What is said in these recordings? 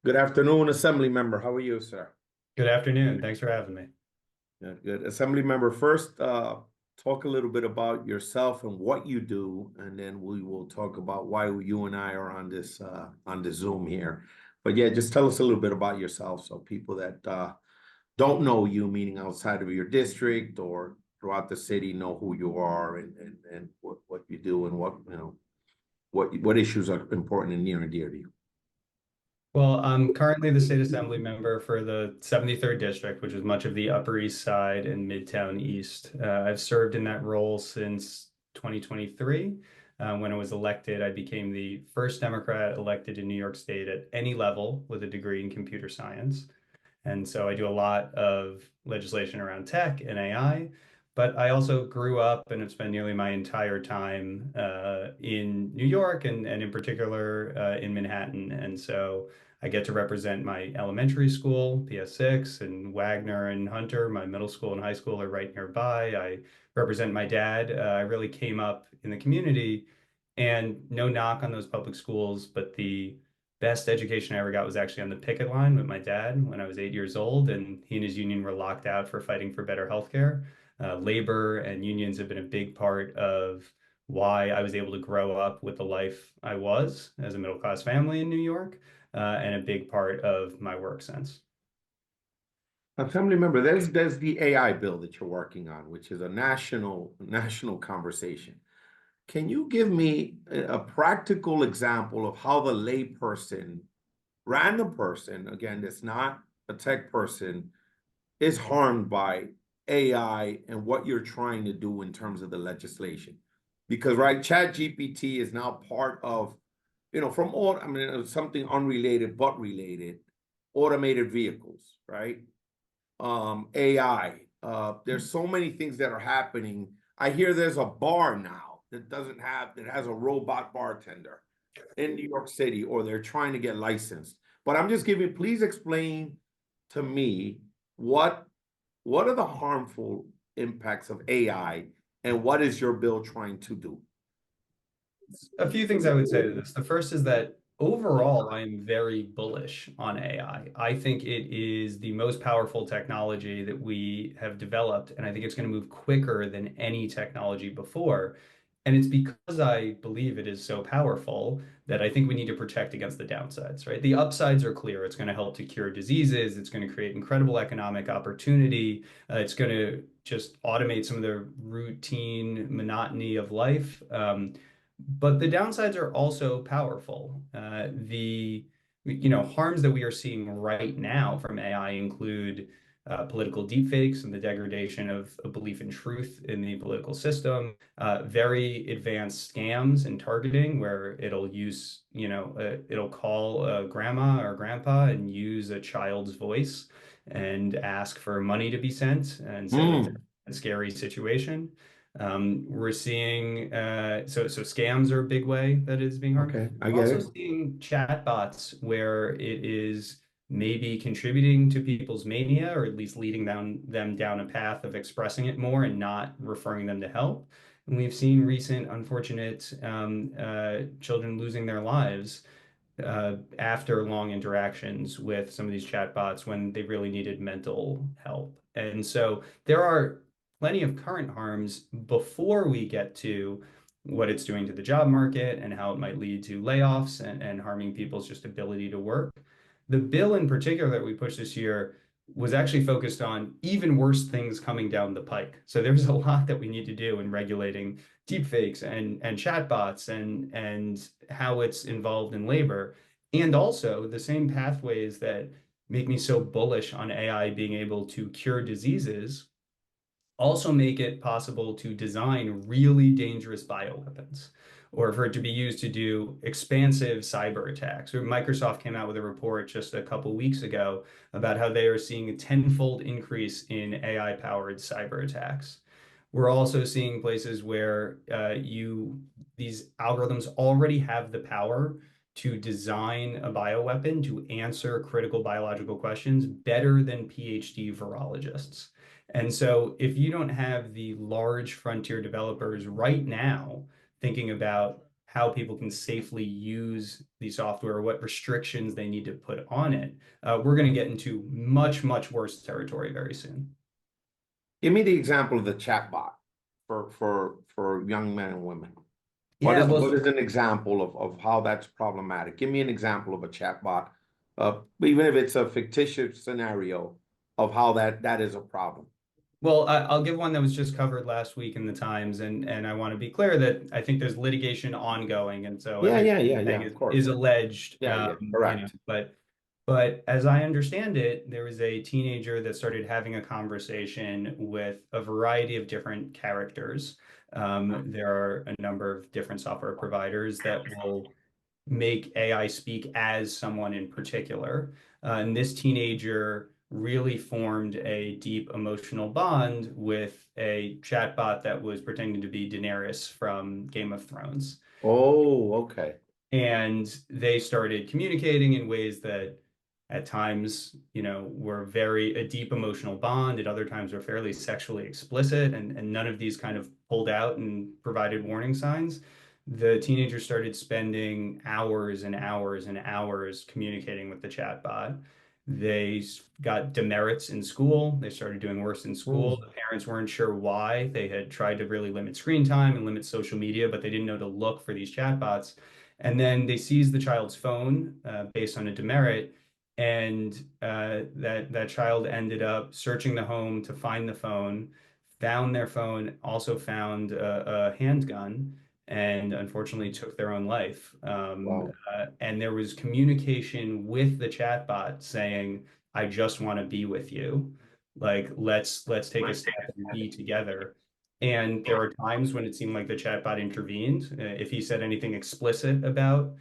Good afternoon, Assembly Member. How are you, sir? Good afternoon. Thanks for having me. Good, good. Assembly Member, first, talk a little bit about yourself and what you do, and then we will talk about why you and I are on the Zoom here. But yeah, just tell us a little bit about yourself so people that don't know you, meaning outside of your district or throughout the city, know who you are and what you do and what issues are important and near and dear to you. Well, I'm currently the state assembly member for the 73rd district, which is much of the Upper East Side and Midtown East. I've served in that role since 2023. When I was elected, I became the first Democrat elected in New York State at any level with a degree in computer science. And so I do a lot of legislation around tech and AI, but I also grew up and have spent nearly my entire time in New York and in particular in Manhattan. And so I get to represent my elementary school, PS6, and Wagner and Hunter. My middle school and high school are right nearby. I represent my dad. I really came up in the community, and no knock on those public schools, but the best education I ever got was actually on the picket line with my dad when I was 8 years old, and he and his union were locked out for fighting for better healthcare. Labor and unions have been a big part of why I was able to grow up with the life I was as a middle class family in New York, and a big part of my work since. Assembly Member, there's the AI bill that you're working on, which is a national conversation. Can you give me a practical example of how the layperson, random person, again, that's not a tech person, is harmed by AI and what you're trying to do in terms of the legislation? Because, right, Chat GPT is now part of, from all, I mean, something unrelated but related, automated vehicles, right? AI. There's so many things that are happening. I hear there's a bar now that has a robot bartender in New York City, or they're trying to get licensed. But I'm just giving, please explain to me what what are the harmful impacts of AI and what is your bill trying to do? A few things I would say to this. The first is that overall, I am very bullish on AI. I think it is the most powerful technology that we have developed, and I think it's going to move quicker than any technology before. And it's because I believe it is so powerful that I think we need to protect against the downsides, right? The upsides are clear. It's going to help to cure diseases. It's going to create incredible economic opportunity. It's going to just automate some of the routine monotony of life. But the downsides are also powerful. The harms that we are seeing right now from AI include political deepfakes and the degradation of a belief in truth in the political system, very advanced scams and targeting where it'll call grandma or grandpa and use a child's voice and ask for money to be sent and say that they're Mm, in a scary situation. We're seeing so scams are a big way that is being harmed. okay, I We're get also it. seeing chatbots where it is maybe contributing to people's mania or at least leading them down a path of expressing it more and not referring them to help. And we've seen recent unfortunate children losing their lives after long interactions with some of these chatbots when they really needed mental help. And so there are plenty of current harms before we get to what it's doing to the job market and how it might lead to layoffs and harming people's just ability to work. The bill in particular that we pushed this year was actually focused on even worse things coming down the pike. So there's a lot that we need to do in regulating deepfakes and chatbots and how it's involved in labor, and also the same pathways that make me so bullish on AI being able to cure diseases also make it possible to design really dangerous bioweapons or for it to be used to do expansive cyber attacks. Or Microsoft came out with a report just a couple weeks ago about how they are seeing a tenfold increase in AI-powered cyber attacks. We're also seeing places where these algorithms already have the power to design a bioweapon to answer critical biological questions better than PhD virologists. And so if you don't have the large frontier developers right now thinking about how people can safely use the software, what restrictions they need to put on it, we're going to get into much, much worse territory very soon. Give me the example of the chatbot for young men and women. Yeah, What well, is an example of how that's problematic? Give me an example of a chatbot, even if it's a fictitious scenario of how that is a problem. I'll give one that was just covered last week in the Times, and I want to be clear that I think there's litigation ongoing, and so Yeah, everything yeah, yeah, I'm yeah, saying of is course. alleged, Yeah, yeah, you know, correct. but as I understand it, there was a teenager that started having a conversation with a variety of different characters. There are a number of different software providers that will make AI speak as someone in particular. And this teenager really formed a deep emotional bond with a chatbot that was pretending to be Daenerys from Game of Thrones. Oh, okay. And they started communicating in ways that at times, were very a deep emotional bond. At other times were fairly sexually explicit, and none of these kind of pulled out and provided warning signs. The teenagers started spending hours and hours and hours communicating with the chatbot. They got demerits in school. They started doing worse in school. Hmm. The parents weren't sure why. They had tried to really limit screen time and limit social media, but they didn't know to look for these chatbots. And then they seized the child's phone based on a demerit, and that child ended up searching the home to find the phone, found their phone, also found a handgun, and unfortunately took their own life. Wow. And there was communication with the chatbot saying, "I just want to be with you. Like, let's take a step and be together." And there are times when it seemed like the chatbot intervened. If he said anything explicit about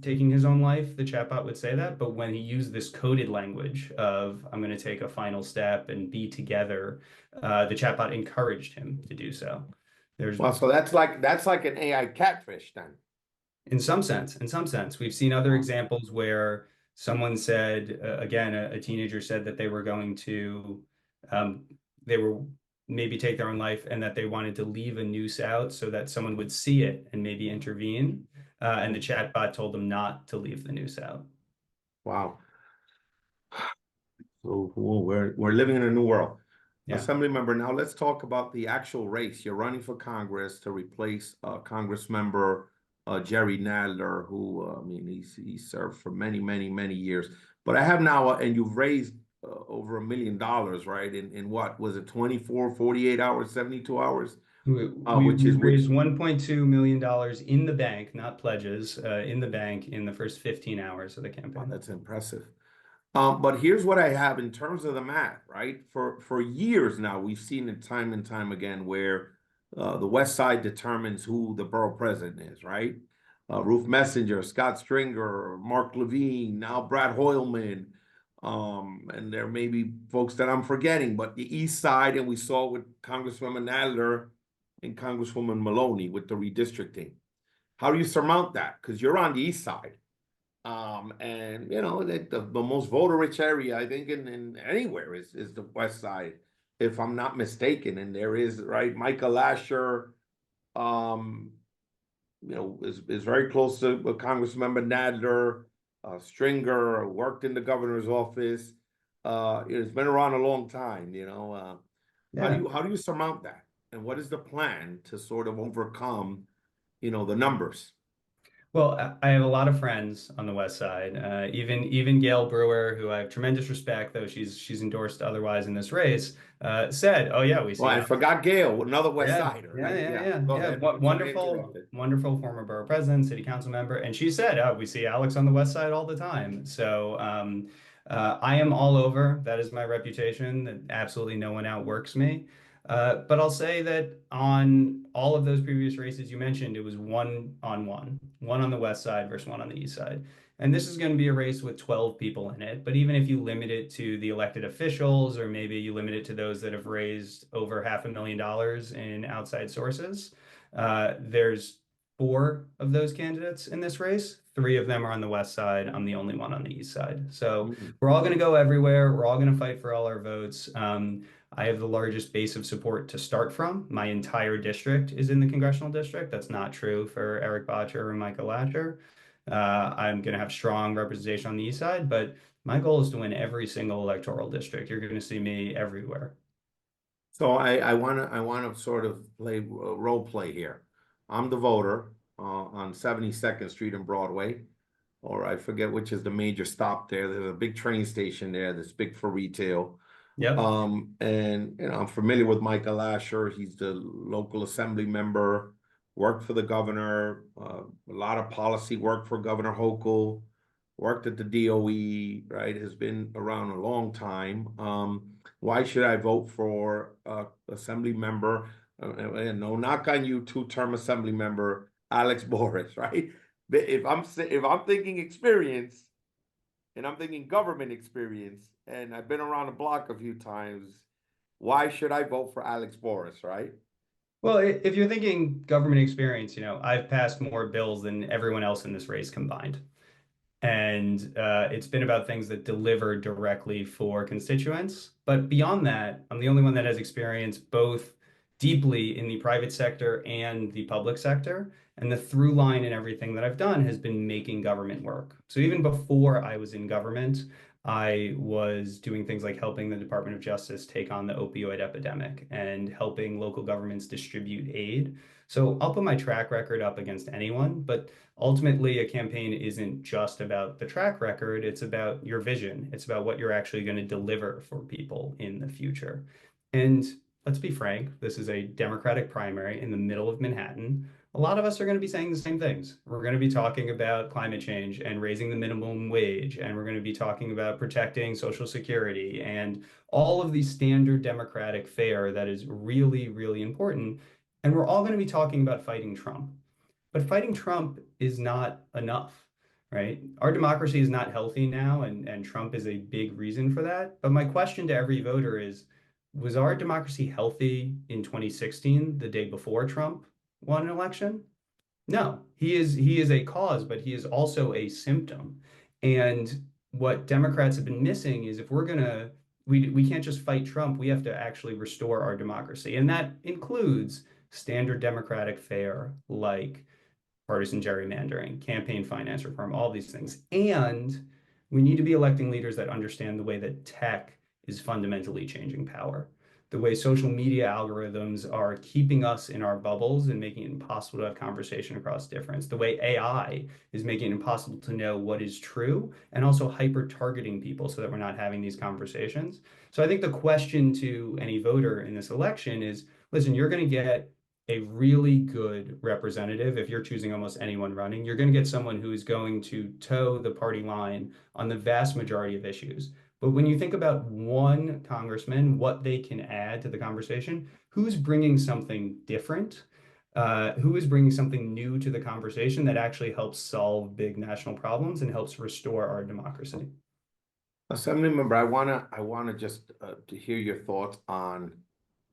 taking his own life, the chatbot would say that. But when he used this coded language of "I'm going to take a final step and be together," the chatbot encouraged him to do so. There's Well, so that's like an AI catfish then. in some sense, we've seen other examples where someone said, again, a teenager said that they were going to, um, they were maybe take their own life and that they wanted to leave a noose out so that someone would see it and maybe intervene. And the chatbot told them not to leave the noose out. Wow. So we're living in a new world. Yeah. Assembly member, now let's talk about the actual race. You're running for Congress to replace Congress member Jerry Nadler, who I mean he served for many, many, many years. But I have now, and you've raised over $1 million, right? In what was it, 24, 48 hours, 72 hours? We raised $1.2 million in the bank, not pledges, in the bank in the first 15 hours of the Wow, campaign. that's impressive. But here's what I have in terms of the math, right? For years now, we've seen it time and time again where the West Side determines who the borough president is, right? Ruth Messenger, Scott Stringer, Mark Levine, now Brad Hoylman, and there may be folks that I'm forgetting, but the East Side, and we saw it with Congresswoman Nadler and Congresswoman Maloney with the redistricting. How do you surmount that? Because you're on the East Side. And the most voter rich area, I think, in anywhere is the West Side, if I'm not mistaken. And there is, right, Michael Lasher, um, is very close to Congressmember Nadler, Stringer, worked in the governor's office. It's been around a long time. Yeah. How do you surmount that? And what is the plan to sort of overcome, the numbers? Well, I have a lot of friends on the West Side. Even Gail Brewer, who I have tremendous respect, though she's endorsed otherwise in this race, said, "Oh yeah, we Well, see I Alex." forgot Gail, another West Yeah, Sider, yeah, right? yeah, Yeah. yeah, Go yeah. ahead. I'm sorry I Wonderful, interrupted. wonderful former borough president, city council member, and she said, "Oh, we see Alex on the West Side all the time." So I am all over. That is my reputation. That absolutely no one outworks me. But I'll say that on all of those previous races you mentioned, it was one on the West Side versus one on the East Side. And this is going to be a race with 12 people in it. But even if you limit it to the elected officials, or maybe you limit it to those that have raised over $500,000 in outside sources, there's four of those candidates in this race. Three of them are on the West Side. I'm the only one on the East Side. So Mm. we're all going to go everywhere. We're all going to fight for all our votes. I have the largest base of support to start from. My entire district is in the congressional district. That's not true for Eric Botcher or Michael Lasher. I'm going to have strong representation on the east side, but my goal is to win every single electoral district. You're going to see me everywhere. So I wanna sort of play role play here. I'm the voter on 72nd Street and Broadway, or I forget which is the major stop there. There's a big train station there that's big for retail. Yep. And I'm familiar with Michael Asher. He's the local assembly member, worked for the governor, a lot of policy work for Governor Hochul, worked at the DOE, right? Has been around a long time. Why should I vote for assembly member? And no knock on you, two-term assembly member Alex Boris, right? If I'm thinking experience, and I'm thinking government experience, and I've been around the block a few times. Why should I vote for Alex Boris, right? Well, if you're thinking government experience, I've passed more bills than everyone else in this race combined. And it's been about things that deliver directly for constituents. But beyond that, I'm the only one that has experience both deeply in the private sector and the public sector. And the through line in everything that I've done has been making government work. So even before I was in government, I was doing things like helping the Department of Justice take on the opioid epidemic and helping local governments distribute aid. So I'll put my track record up against anyone, but ultimately, a campaign isn't just about the track record, it's about your vision. It's about what you're actually going to deliver for people in the future. And let's be frank, this is a Democratic primary in the middle of Manhattan. A lot of us are going to be saying the same things. We're going to be talking about climate change and raising the minimum wage, and we're going to be talking about protecting Social Security and all of the standard Democratic fare that is really, really important. And we're all going to be talking about fighting Trump. But fighting Trump is not enough, right? Our democracy is not healthy now, and Trump is a big reason for that. But my question to every voter is, was our democracy healthy in 2016, the day before Trump won an election? No, he is a cause, but he is also a symptom. And what Democrats have been missing is if we're gonna we can't just fight Trump, we have to actually restore our democracy. And that includes standard democratic fare like partisan gerrymandering, campaign finance reform, all these things. And we need to be electing leaders that understand the way that tech is fundamentally changing power. The way social media algorithms are keeping us in our bubbles and making it impossible to have conversation across difference. The way AI is making it impossible to know what is true and also hyper targeting people so that we're not having these conversations. So I think the question to any voter in this election is, listen, you're going to get a really good representative. If you're choosing almost anyone running, you're going to get someone who is going to toe the party line on the vast majority of issues. But when you think about one congressman, what they can add to the conversation, who's bringing something different? Who is bringing something new to the conversation that actually helps solve big national problems and helps restore our democracy? Assemblymember, I wanna just to hear your thoughts on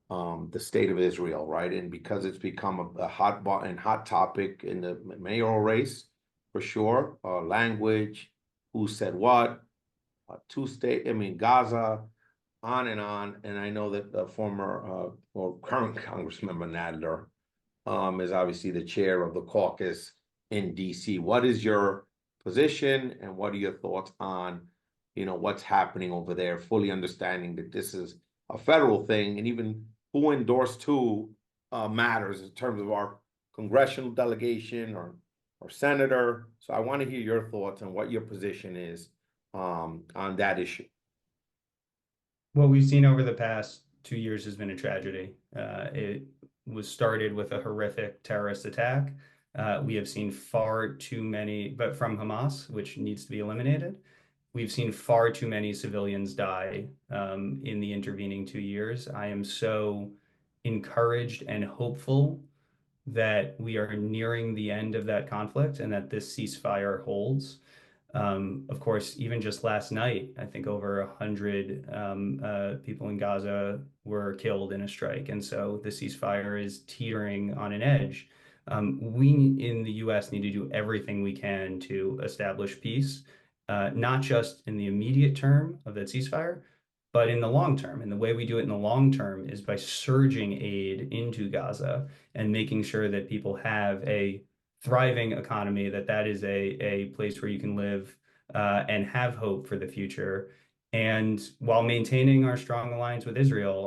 the state of Israel, right? And because it's become a hot topic in the mayoral race, for sure. Language, who said what, two-state, I mean Gaza, on and on. And I know that the former or current Congressmember Nadler is obviously the chair of the caucus in DC. What is your position and what are your thoughts on, what's happening over there, fully understanding that this is a federal thing and even who endorsed who matters in terms of our congressional delegation or senator. So I want to hear your thoughts on what your position is on that issue. What we've seen over the past 2 years has been a tragedy. It was started with a horrific terrorist attack. We have seen far too many, but from Hamas, which needs to be eliminated. We've seen far too many civilians die in the intervening 2 years. I am so encouraged and hopeful that we are nearing the end of that conflict and that this ceasefire holds. Of course, even just last night, I think over 100 people in Gaza were killed in a strike. And so the ceasefire is teetering on an edge. We in the US need to do everything we can to establish peace, not just in the immediate term of that ceasefire, But in the long term, and the way we do it in the long term is by surging aid into Gaza and making sure that people have a thriving economy, that is a place where you can live and have hope for the future. And while maintaining our strong alliance with Israel,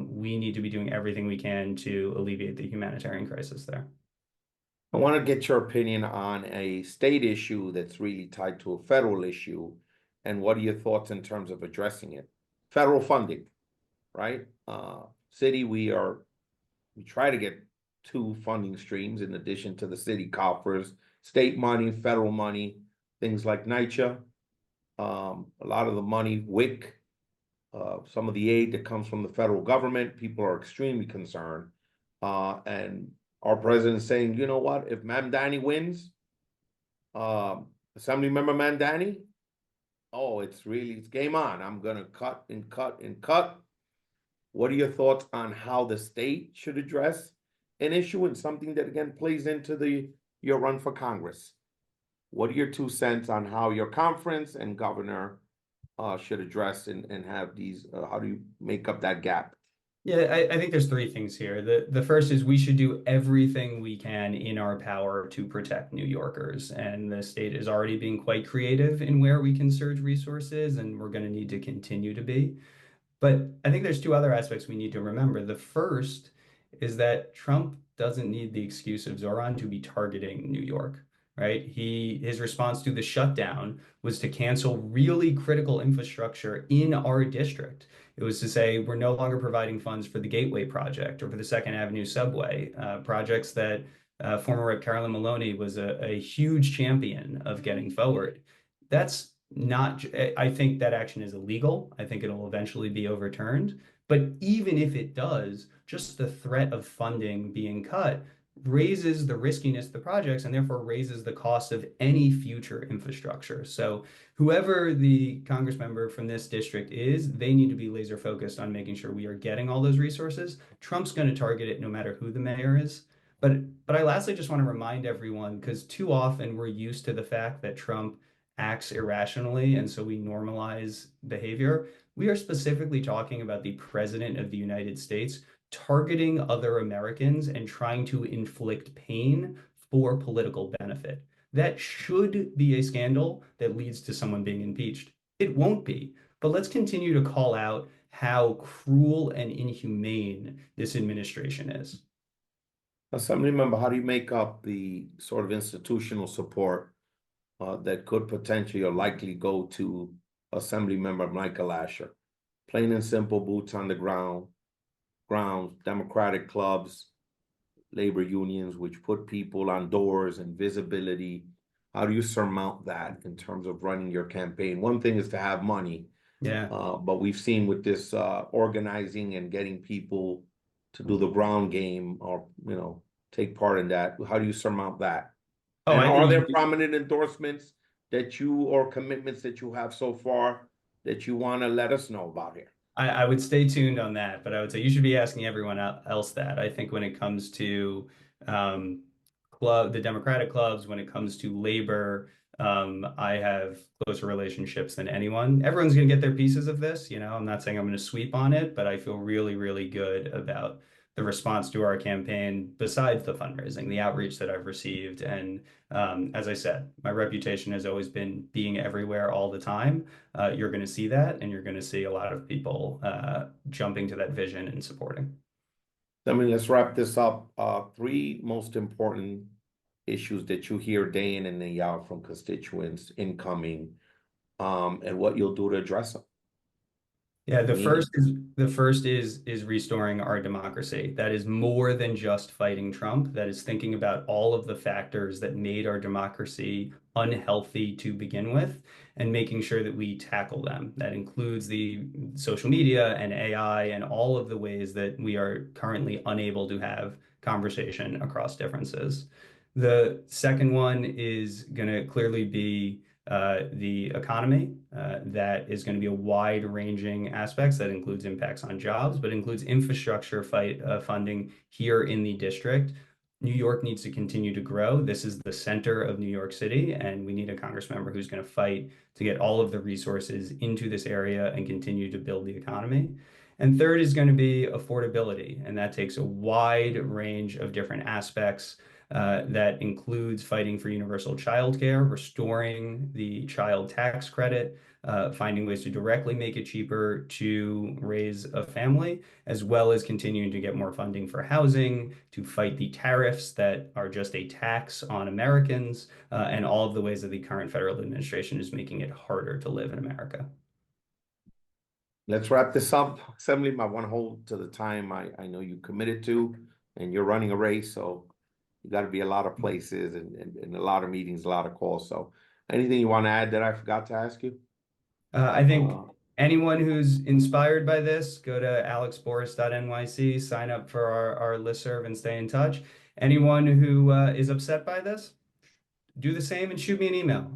we need to be doing everything we can to alleviate the humanitarian crisis there. I want to get your opinion on a state issue that's really tied to a federal issue, and what are your thoughts in terms of addressing it? Federal funding, right? City, we try to get two funding streams in addition to the city coffers, state money, federal money, things like NYCHA, a lot of the money, WIC, some of the aid that comes from the federal government. People are extremely concerned. And our president's saying, you know what, if Mamdani wins, Assemblymember Mamdani, oh, it's game on. I'm gonna cut and cut and cut. What are your thoughts on how the state should address an issue and something that again plays into your run for Congress? What are your 2 cents on how your conference and governor should address and have these? How do you make up that gap? Yeah, I think there's three things here. The first is we should do everything we can in our power to protect New Yorkers. And the state is already being quite creative in where we can surge resources, and we're going to need to continue to be. But I think there's two other aspects we need to remember. The first is that Trump doesn't need the excuse of Zoran to be targeting New York, right? His response to the shutdown was to cancel really critical infrastructure in our district. It was to say we're no longer providing funds for the Gateway Project or for the Second Avenue subway, projects that former Rep. Carolyn Maloney was a huge champion of getting forward. That's not, I think that action is illegal. I think it'll eventually be overturned. But even if it does, just the threat of funding being cut raises the riskiness of the projects and therefore raises the cost of any future infrastructure. So whoever the Congress member from this district is, they need to be laser focused on making sure we are getting all those resources. Trump's going to target it no matter who the mayor is. But I lastly just want to remind everyone, because too often we're used to the fact that Trump acts irrationally, and so we normalize behavior. We are specifically talking about the President of the United States targeting other Americans and trying to inflict pain for political benefit. That should be a scandal that leads to someone being impeached. It won't be, but let's continue to call out how cruel and inhumane this administration is. Assemblymember, how do you make up the sort of institutional support that could potentially or likely go to Assemblymember Michael Asher? Plain and simple, boots on the grounds, Democratic clubs, labor unions, which put people on doors and visibility. How do you surmount that in terms of running your campaign? One thing is to have money, Yeah. but we've seen with this organizing and getting people to do the ground game or, take part in that. How do you surmount that? Oh, And I are think there prominent endorsements or commitments that you have so far that you want to let us know about here? I would stay tuned on that, but I would say you should be asking everyone else that. I think when it comes to um, the Democratic clubs, when it comes to labor, I have closer relationships than anyone. Everyone's going to get their pieces of this. I'm not saying I'm going to sweep on it, but I feel really, really good about the response to our campaign, besides the fundraising, the outreach that I've received. And as I said, my reputation has always been being everywhere all the time. You're going to see that, and you're going to see a lot of people jumping to that vision and supporting. Let's wrap this up. Three most important issues that you hear day in and day out from constituents incoming, and what you'll do to address them. Yeah, Meaning, the first is restoring our democracy. That is more than just fighting Trump. That is thinking about all of the factors that made our democracy unhealthy to begin with and making sure that we tackle them. That includes the social media and AI and all of the ways that we are currently unable to have conversation across differences. The second one is going to clearly be the economy. That is going to be a wide-ranging aspects that includes impacts on jobs, but includes infrastructure funding here in the district. New York needs to continue to grow. This is the center of New York City, and we need a Congress member who's going to fight to get all of the resources into this area and continue to build the economy. And third is going to be affordability, and that takes a wide range of different aspects. That includes fighting for universal childcare, restoring the child tax credit, finding ways to directly make it cheaper to raise a family, as well as continuing to get more funding for housing, to fight the tariffs that are just a tax on Americans, and all of the ways that the current federal administration is making it harder to live in America. Let's wrap this up. Assemblyman, I want to hold to the time I know you committed to, and you're running a race, so you got to be a lot of places and a lot of meetings, a lot of calls. So anything you want to add that I forgot to ask you? I think anyone who's inspired by this, go to alexboris.nyc, sign up for our listserv and stay in touch. Anyone who is upset by this, do the same and shoot me an email.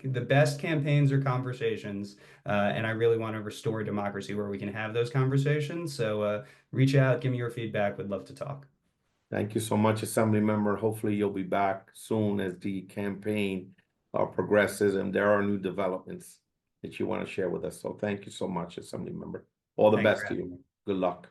The best campaigns are conversations, and I really want to restore democracy where we can have those conversations. So reach out, give me your feedback. Would love to talk. Thank you so much, Assembly Member. Hopefully you'll be back soon as the campaign progresses and there are new developments that you want to share with us. So thank you so much, Assembly Member. All the Thank you best for to having you. me. Good luck.